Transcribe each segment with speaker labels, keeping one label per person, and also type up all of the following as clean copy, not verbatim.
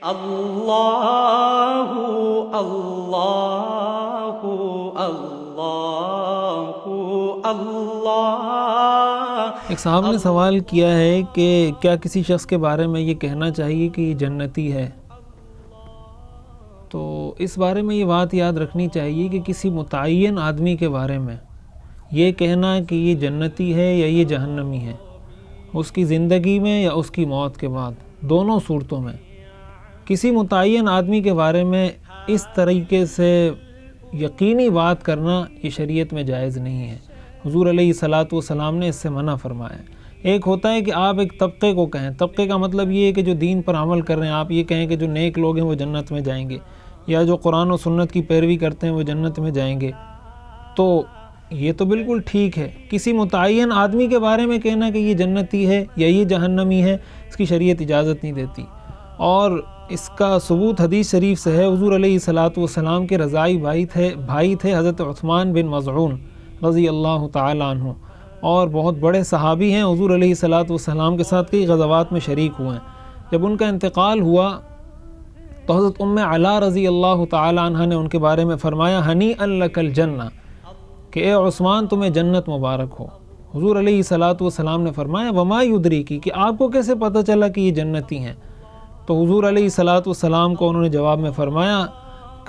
Speaker 1: اللہ اللہ اللہ اللہ۔
Speaker 2: ایک صاحب نے سوال کیا ہے کہ کیا کسی شخص کے بارے میں یہ کہنا چاہیے کہ یہ جنتی ہے؟ تو اس بارے میں یہ بات یاد رکھنی چاہیے کہ کسی متعین آدمی کے بارے میں یہ کہنا کہ یہ جنتی ہے یا یہ جہنمی ہے، اس کی زندگی میں یا اس کی موت کے بعد، دونوں صورتوں میں کسی متعین آدمی کے بارے میں اس طریقے سے یقینی بات کرنا یہ شریعت میں جائز نہیں ہے۔ حضور علیہ الصلاۃ والسلام نے اس سے منع فرمایا ہے۔ ایک ہوتا ہے کہ آپ ایک طبقے کو کہیں، طبقے کا مطلب یہ ہے کہ جو دین پر عمل کر رہے ہیں، آپ یہ کہیں کہ جو نیک لوگ ہیں وہ جنت میں جائیں گے، یا جو قرآن و سنت کی پیروی کرتے ہیں وہ جنت میں جائیں گے، تو یہ تو بالکل ٹھیک ہے۔ کسی متعین آدمی کے بارے میں کہنا کہ یہ جنتی ہے یا یہ جہنمی ہے، اس کی شریعت اجازت نہیں دیتی، اور اس کا ثبوت حدیث شریف سے ہے۔ حضور علیہ الصلاۃ والسلام کے رضائی بھائی تھے حضرت عثمان بن مظعون رضی اللہ تعالی عنہ، اور بہت بڑے صحابی ہیں، حضور علیہ الصلاۃ والسلام کے ساتھ کئی غزوات میں شریک ہوئے ہیں۔ جب ان کا انتقال ہوا تو حضرت ام علا رضی اللہ تعالی عنہ نے ان کے بارے میں فرمایا ہنیئا لک الجنہ، کہ اے عثمان تمہیں جنت مبارک ہو۔ حضور علیہ الصلاۃ والسلام نے فرمایا وما یدریکی، کہ آپ کو کیسے پتہ چلا کہ یہ جنتی ہیں؟ تو حضور علیہ الصلاۃ والسلام کو انہوں نے جواب میں فرمایا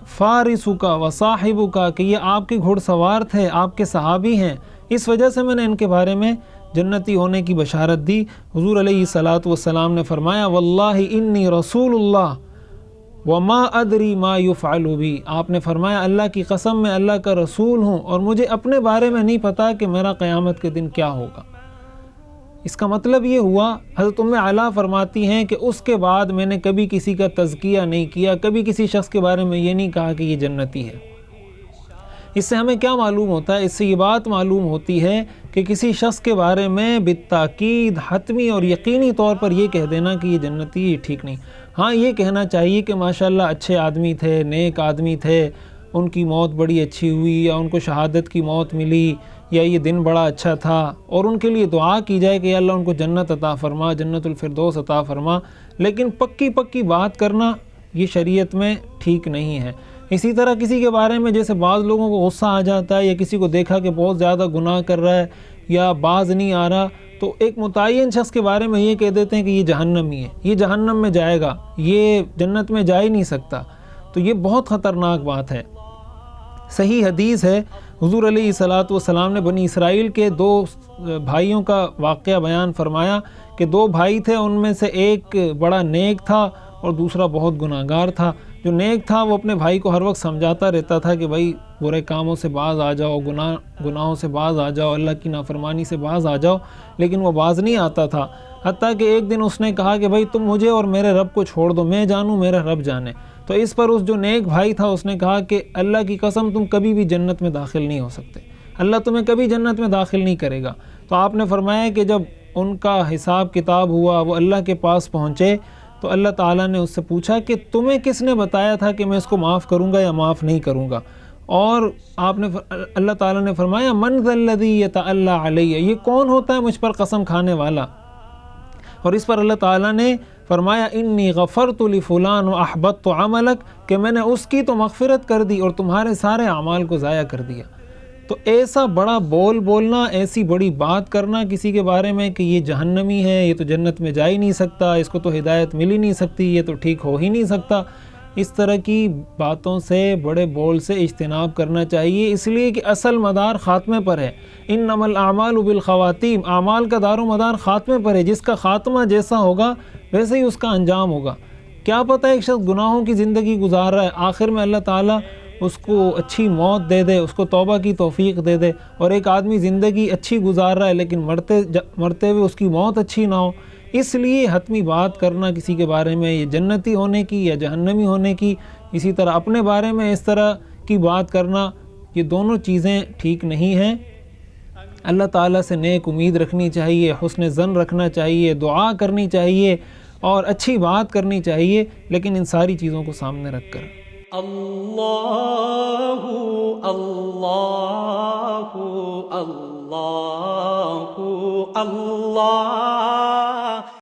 Speaker 2: فارسک و صاحبک، کہ یہ آپ کے گھڑ سوار تھے، آپ کے صحابی ہیں، اس وجہ سے میں نے ان کے بارے میں جنتی ہونے کی بشارت دی۔ حضور علیہ الصلاۃ والسلام نے فرمایا واللہ انی رسول اللہ وما ادری ما یفعل بی، آپ نے فرمایا اللہ کی قسم میں اللہ کا رسول ہوں اور مجھے اپنے بارے میں نہیں پتا کہ میرا قیامت کے دن کیا ہوگا۔ اس کا مطلب یہ ہوا، حضرت ام علا فرماتی ہیں کہ اس کے بعد میں نے کبھی کسی کا تزکیہ نہیں کیا، کبھی کسی شخص کے بارے میں یہ نہیں کہا کہ یہ جنتی ہے۔ اس سے ہمیں کیا معلوم ہوتا ہے؟ اس سے یہ بات معلوم ہوتی ہے کہ کسی شخص کے بارے میں بالتاکید حتمی اور یقینی طور پر یہ کہہ دینا کہ یہ جنتی ہے، یہ ٹھیک نہیں۔ ہاں یہ کہنا چاہیے کہ ماشاءاللہ اچھے آدمی تھے، نیک آدمی تھے، ان کی موت بڑی اچھی ہوئی، یا ان کو شہادت کی موت ملی، یا یہ دن بڑا اچھا تھا، اور ان کے لیے دعا کی جائے کہ یا اللہ ان کو جنت عطا فرما، جنت الفردوس عطا فرما، لیکن پکی بات کرنا یہ شریعت میں ٹھیک نہیں ہے۔ اسی طرح کسی کے بارے میں جیسے بعض لوگوں کو غصہ آ جاتا ہے، یا کسی کو دیکھا کہ بہت زیادہ گناہ کر رہا ہے یا باز نہیں آ رہا، تو ایک متعین شخص کے بارے میں یہ کہہ دیتے ہیں کہ یہ جہنمی ہے، یہ جہنم میں جائے گا، یہ جنت میں جا ہی نہیں سکتا، تو یہ بہت خطرناک بات ہے۔ صحیح حدیث ہے، حضور علیہ الصلاۃ والسلام نے بنی اسرائیل کے دو بھائیوں کا واقعہ بیان فرمایا کہ دو بھائی تھے، ان میں سے ایک بڑا نیک تھا اور دوسرا بہت گناہ گار تھا۔ جو نیک تھا وہ اپنے بھائی کو ہر وقت سمجھاتا رہتا تھا کہ بھائی برے کاموں سے باز آ جاؤ، گناہوں سے باز آ جاؤ، اللہ کی نافرمانی سے باز آ جاؤ، لیکن وہ باز نہیں آتا تھا، حتیٰ کہ ایک دن اس نے کہا کہ بھائی تم مجھے اور میرے رب کو چھوڑ دو، میں جانوں میرا رب جانے۔ تو اس پر اس جو نیک بھائی تھا اس نے کہا کہ اللہ کی قسم تم کبھی بھی جنت میں داخل نہیں ہو سکتے، اللہ تمہیں کبھی جنت میں داخل نہیں کرے گا۔ تو آپ نے فرمایا کہ جب ان کا حساب کتاب ہوا، وہ اللہ کے پاس پہنچے، تو اللہ تعالیٰ نے اس سے پوچھا کہ تمہیں کس نے بتایا تھا کہ میں اس کو معاف کروں گا یا معاف نہیں کروں گا؟ اور اللہ تعالیٰ نے فرمایا من ذا الذی یتعلی علی، یہ کون ہوتا ہے مجھ پر قسم کھانے والا؟ اور اس پر اللہ تعالیٰ نے فرمایا انی غفرت لفلان واحبطت عملک، کہ میں نے اس کی تو مغفرت کر دی اور تمہارے سارے اعمال کو ضائع کر دیا۔ تو ایسا بڑا بولنا، ایسی بڑی بات کرنا کسی کے بارے میں کہ یہ جہنمی ہے، یہ تو جنت میں جا ہی نہیں سکتا، اس کو تو ہدایت مل ہی نہیں سکتی، یہ تو ٹھیک ہو ہی نہیں سکتا، اس طرح کی باتوں سے، بڑے بول سے اجتناب کرنا چاہیے، اس لیے کہ اصل مدار خاتمے پر ہے۔ انما الاعمال بالخواتیم، اعمال کا دار و مدار خاتمے پر ہے، جس کا خاتمہ جیسا ہوگا ویسے ہی اس کا انجام ہوگا۔ کیا پتہ ایک شخص گناہوں کی زندگی گزار رہا ہے، آخر میں اللہ تعالیٰ اس کو اچھی موت دے دے، اس کو توبہ کی توفیق دے دے، اور ایک آدمی زندگی اچھی گزار رہا ہے لیکن مرتے ہوئے اس کی موت اچھی نہ ہو۔ اس لیے حتمی بات کرنا کسی کے بارے میں، یہ جنتی ہونے کی یا جہنمی ہونے کی، اسی طرح اپنے بارے میں اس طرح کی بات کرنا، یہ دونوں چیزیں ٹھیک نہیں ہیں۔ اللہ تعالیٰ سے نیک امید رکھنی چاہیے، حسن ظن رکھنا چاہیے، دعا کرنی چاہیے اور اچھی بات کرنی چاہیے، لیکن ان ساری چیزوں کو سامنے رکھ کر۔
Speaker 1: اللہ اللہ اللہ اللہ